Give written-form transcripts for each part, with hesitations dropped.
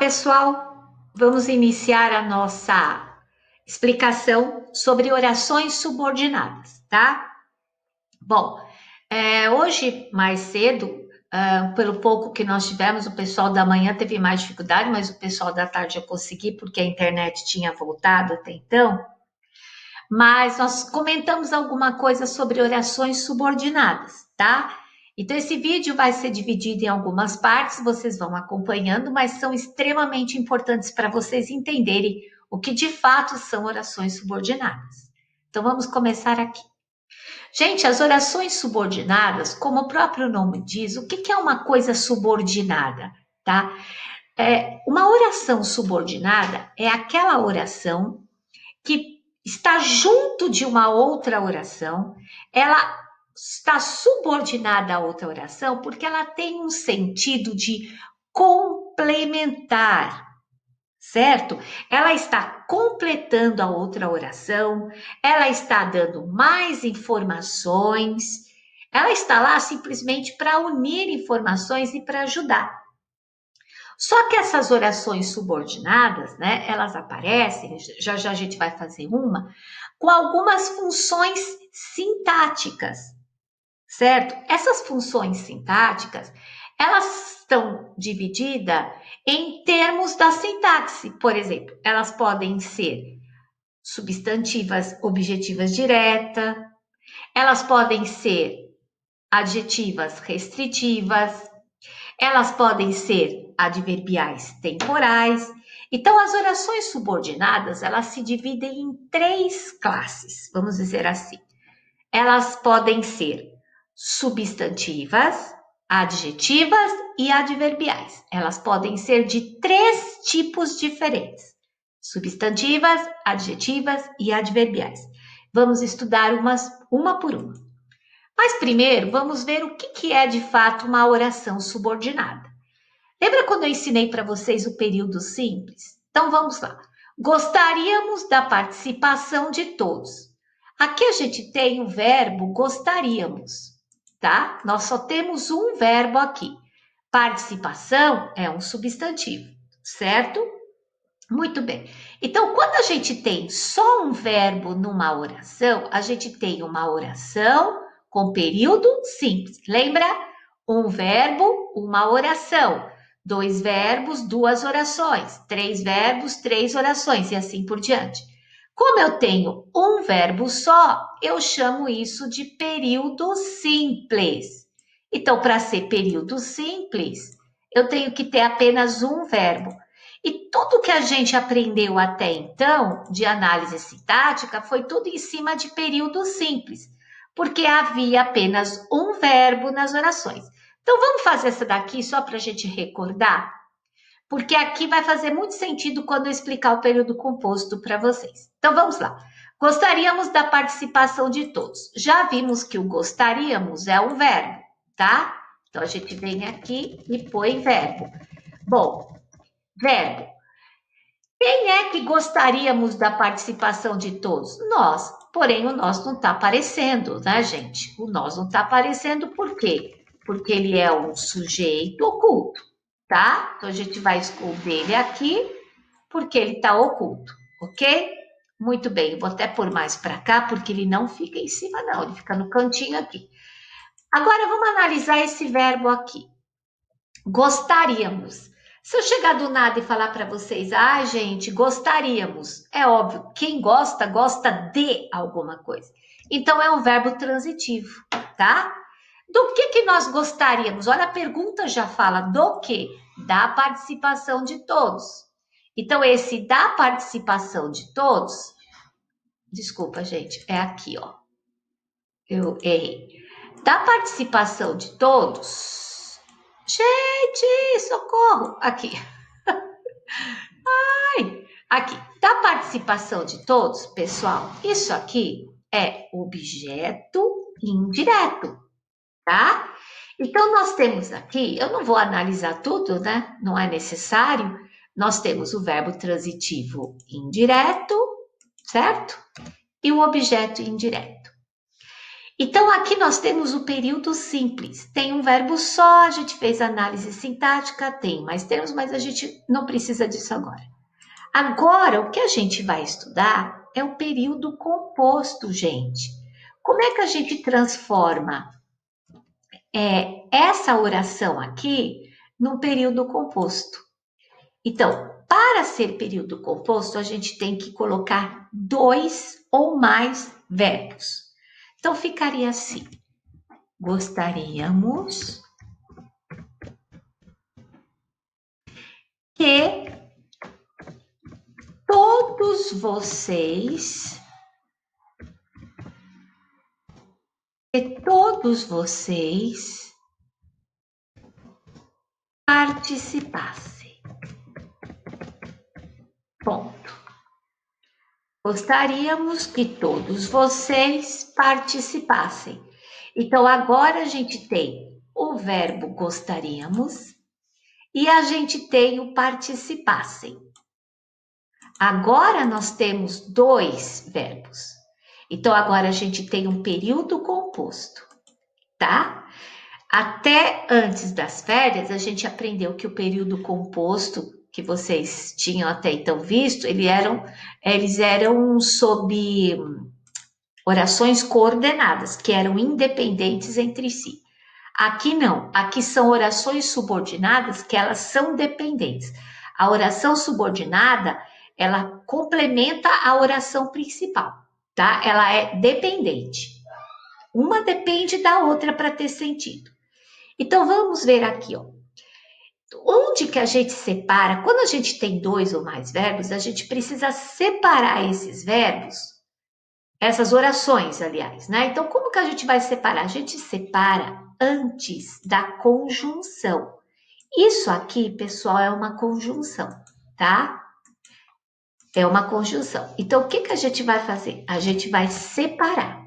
Pessoal, vamos iniciar a nossa explicação sobre orações subordinadas, tá? Bom, hoje mais cedo, pelo pouco que nós tivemos, o pessoal da manhã teve mais dificuldade, mas o pessoal da tarde eu consegui porque a internet tinha voltado até então. Mas nós comentamos alguma coisa sobre orações subordinadas, tá? Então, esse vídeo vai ser dividido em algumas partes, vocês vão acompanhando, mas são extremamente importantes para vocês entenderem o que de fato são orações subordinadas. Então, vamos começar aqui. Gente, as orações subordinadas, como o próprio nome diz, o que é uma coisa subordinada, tá? Uma oração subordinada é aquela oração que está junto de uma outra oração, ela está subordinada a outra oração porque ela tem um sentido de complementar, certo? Ela está completando a outra oração, ela está dando mais informações, ela está lá simplesmente para unir informações e para ajudar. Só que essas orações subordinadas, né, elas aparecem, já já a gente vai fazer uma, com algumas funções sintáticas, certo? Essas funções sintáticas, elas estão divididas em termos da sintaxe. Por exemplo, elas podem ser substantivas objetivas direta, elas podem ser adjetivas restritivas, elas podem ser adverbiais temporais. Então, as orações subordinadas, elas se dividem em três classes, vamos dizer assim. Elas podem ser substantivas, adjetivas e adverbiais. Elas podem ser de três tipos diferentes: substantivas, adjetivas e adverbiais. Vamos estudar uma por uma. Mas primeiro, vamos ver o que é de fato uma oração subordinada. Lembra quando eu ensinei para vocês o período simples? Então vamos lá. Gostaríamos da participação de todos. Aqui a gente tem o verbo gostaríamos, tá? Nós só temos um verbo aqui. Participação é um substantivo, certo? Muito bem. Então, quando a gente tem só um verbo numa oração, a gente tem uma oração com período simples. Lembra? Um verbo, uma oração. Dois verbos, duas orações. Três verbos, três orações e assim por diante. Como eu tenho um verbo só, eu chamo isso de período simples. Então, para ser período simples, eu tenho que ter apenas um verbo. E tudo que a gente aprendeu até então de análise sintática foi tudo em cima de período simples, porque havia apenas um verbo nas orações. Então vamos fazer essa daqui só para a gente recordar, porque aqui vai fazer muito sentido quando eu explicar o período composto para vocês. Então vamos lá. Gostaríamos da participação de todos. Já vimos que o gostaríamos é um verbo, tá? Então a gente vem aqui e põe verbo. Bom, verbo. Quem é que gostaríamos da participação de todos? Nós. Porém, o nós não está aparecendo, né, gente? O nós não está aparecendo por quê? Porque ele é um sujeito oculto, tá? Então, a gente vai esconder ele aqui porque ele está oculto, ok? Muito bem, vou até pôr mais para cá porque ele não fica em cima, não, ele fica no cantinho aqui. Agora, vamos analisar esse verbo aqui. Gostaríamos. Se eu chegar do nada e falar para vocês, gente, gostaríamos, é óbvio, quem gosta, gosta de alguma coisa. Então é um verbo transitivo, tá? Do que nós gostaríamos? Olha, a pergunta já fala do que? Da participação de todos. Então, esse da participação de todos, desculpa, gente, é aqui, ó. Eu errei. Da participação de todos. Gente, socorro! Aqui. Ai, aqui. Da participação de todos, pessoal, isso aqui é objeto indireto, tá? Então, nós temos aqui, eu não vou analisar tudo, né? Não é necessário. Nós temos o verbo transitivo indireto, certo? E o objeto indireto. Então, aqui nós temos o período simples. Tem um verbo só, a gente fez análise sintática, tem mais termos, mas a gente não precisa disso agora. Agora, o que a gente vai estudar é o período composto, gente. Como é que a gente transforma essa oração aqui num período composto? Então, para ser período composto, a gente tem que colocar dois ou mais verbos. Então, ficaria assim: gostaríamos que todos vocês participassem. Ponto. Gostaríamos que todos vocês participassem. Então, agora a gente tem o verbo gostaríamos e a gente tem o participassem. Agora nós temos dois verbos. Então, agora a gente tem um período composto, tá? Até antes das férias, a gente aprendeu que o período composto, que vocês tinham até então visto, eles eram sob orações coordenadas, que eram independentes entre si. Aqui não, aqui são orações subordinadas que elas são dependentes. A oração subordinada, ela complementa a oração principal, tá? Ela é dependente. Uma depende da outra para ter sentido. Então vamos ver aqui, ó. Onde que a gente separa? Quando a gente tem dois ou mais verbos, a gente precisa separar esses verbos, essas orações, aliás, né? Então, como que a gente vai separar? A gente separa antes da conjunção. Isso aqui, pessoal, é uma conjunção, tá? É uma conjunção. Então, o que que a gente vai fazer? A gente vai separar.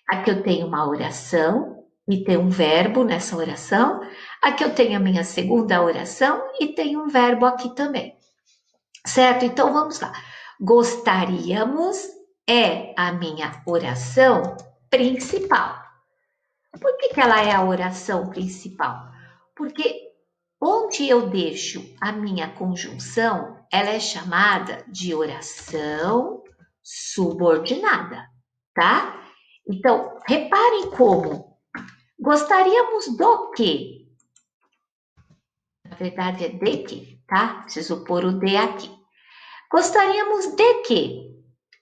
Aqui eu tenho uma oração e tem um verbo nessa oração. Aqui eu tenho a minha segunda oração e tem um verbo aqui também. Certo? Então vamos lá. Gostaríamos é a minha oração principal. Por que ela é a oração principal? Porque onde eu deixo a minha conjunção, ela é chamada de oração subordinada, tá? Então, reparem como gostaríamos do quê? Na verdade é de quê, tá? Preciso pôr o de aqui. Gostaríamos de quê?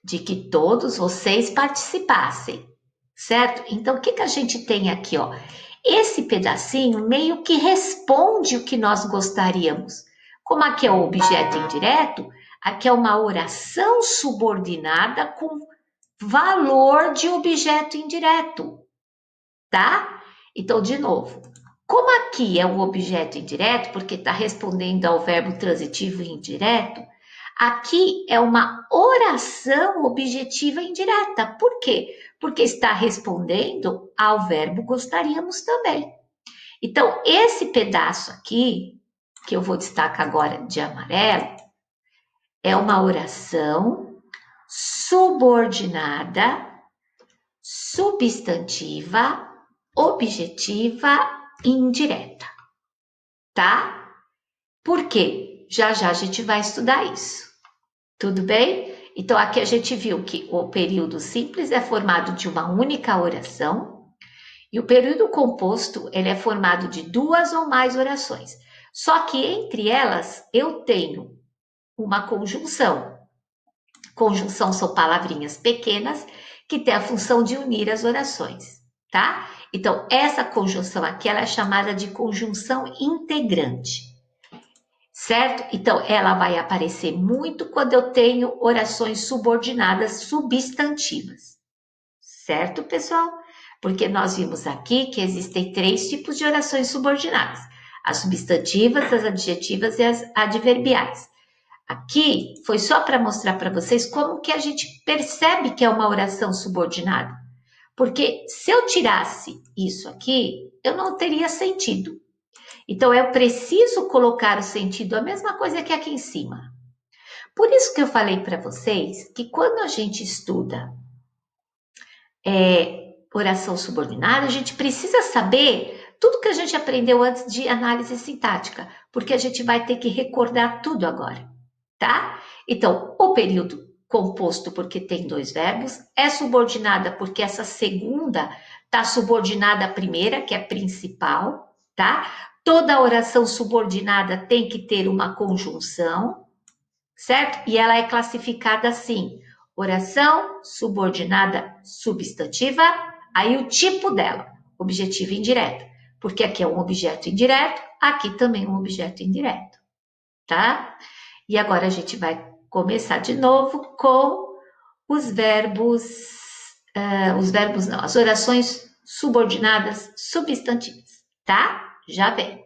De que todos vocês participassem, certo? Então, o que a gente tem aqui, ó? Esse pedacinho meio que responde o que nós gostaríamos. Como aqui é o objeto indireto, aqui é uma oração subordinada com valor de objeto indireto, tá? Então, de novo, como aqui é um objeto indireto, porque está respondendo ao verbo transitivo indireto, aqui é uma oração objetiva indireta. Por quê? Porque está respondendo ao verbo gostaríamos também. Então, esse pedaço aqui, que eu vou destacar agora de amarelo, é uma oração subordinada, substantiva, objetiva indireta, tá? Por quê? Já já a gente vai estudar isso. Tudo bem? Então, aqui a gente viu que o período simples é formado de uma única oração e o período composto ele é formado de duas ou mais orações. Só que entre elas eu tenho uma conjunção. Conjunção são palavrinhas pequenas que têm a função de unir as orações, tá? Então, essa conjunção aqui ela é chamada de conjunção integrante. Certo? Então, ela vai aparecer muito quando eu tenho orações subordinadas substantivas. Certo, pessoal? Porque nós vimos aqui que existem três tipos de orações subordinadas: as substantivas, as adjetivas e as adverbiais. Aqui foi só para mostrar para vocês como que a gente percebe que é uma oração subordinada. Porque se eu tirasse isso aqui, eu não teria sentido. Então, eu preciso colocar o sentido, a mesma coisa que aqui em cima. Por isso que eu falei para vocês que quando a gente estuda oração subordinada, a gente precisa saber tudo que a gente aprendeu antes de análise sintática, porque a gente vai ter que recordar tudo agora, tá? Então, o período composto porque tem dois verbos, é subordinada porque essa segunda está subordinada à primeira, que é principal, tá? Toda oração subordinada tem que ter uma conjunção, certo? E ela é classificada assim: oração subordinada substantiva, aí o tipo dela, objetivo indireto, porque aqui é um objeto indireto, aqui também um objeto indireto, tá? E agora a gente vai começar de novo com os verbos não, as orações subordinadas substantivas, tá? Já vem.